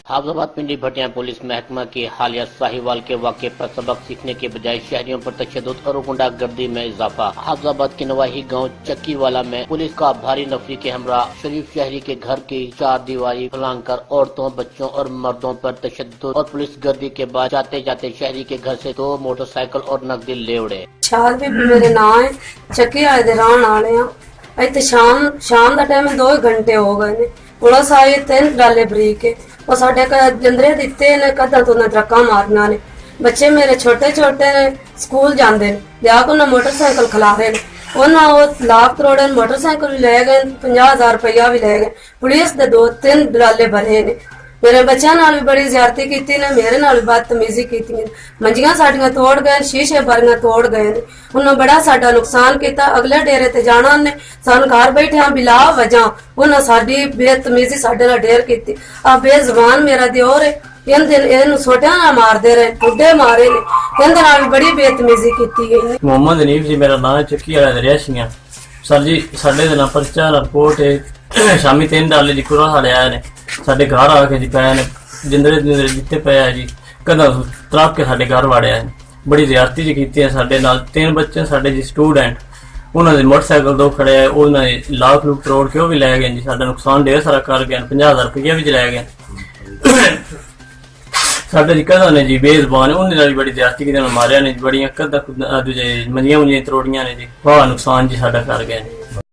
हाफजाबाद पिंडी Bhatia police महकमा के हालिया साहिवाल के वाक़े पर सबक सीखने के बजाय शहरियों पर तशद्दुद और गुंडागर्दी में इजाफा। हाफजाबाद के नवाही गांव चक्कीवाला में पुलिस का भारी नफरी के हमरा शरीफ शहरी के घर की चार दीवारी फलांकर औरतों, बच्चों और मर्दों पर तशद्दुद और पुलिस गर्दी के बाद जाते जाते शहरी के घर से 2 मोटरसाइकिल और नकदी ले उड़े। मेरे नाम है चक्की वाले दे रहने वाले हैं। इत्थे शाम दा टाइम 2 घंटे हो गए ने। पुलिस आई 3 डाले बरीक के और साडे जंदरे दिते ने कदा तो ना धक्का मारना ने। बच्चे मेरे छोटे छोटे ने स्कूल जांदे ने, जाके ना मोटरसाइकिल खिलारे ने। उन्हें वो लाख करोड़ मोटरसाइकिल भी ले गए, 50,000 रुपया भी ले गए। पुलिस दे 2-3 डाले भरे ने। मेरे बच्चों नाल भी बड़ी ज्यादती की ने, मेरे नाल भी बदतमीजी की। मंजियां साडियां तोड़ गए, शीशे बारियां तोड़ गए ने। उन्हें बड़ा साडा नुकसान किया। अगले डेरे ते जाना ने, सन घर बैठे बिला वजह उन्हें साडी बेतमीजी साडे नाल ढेर की। आ बेजुबान मेरा दियोर है, इन दिन इन सोटियां नाल मारदे रहे, ठुड्डे मारे ने, इनदे नाल भी बड़ी बेतमीजी की गई। मोहम्मद हनीफ जी मेरा नाम, चक्की वाला दरियाशियां। सर जी साडे दे नाल पर्चा रिपोर्ट है। शामी 3 डाले जी कुरा साडे आए ने, साडे घर आके जी पे ने जिंदरे जिते पे है जी। कदा त्रक के साडे घर वाड़े आए, बड़ी ज्यादती जी की। साडे नाल 3 बच्चे साडे जी स्टूडेंट, उन्होंने मोटरसाइकिल 2 खड़े है, उन्होंने लाख लूख करोड़ के भी लै गए जी। साडा नुकसान ढेर सारा कर गए, 50,000 रुपया भी लै गए। साडे जी कदा ने जी बेजबान है, उन्हें बड़ी ज्यादती की मारिया ने, बड़िया कदा मंजियां तरोड़ियां ने जी। बहुत नुकसान जी साडा कर गए।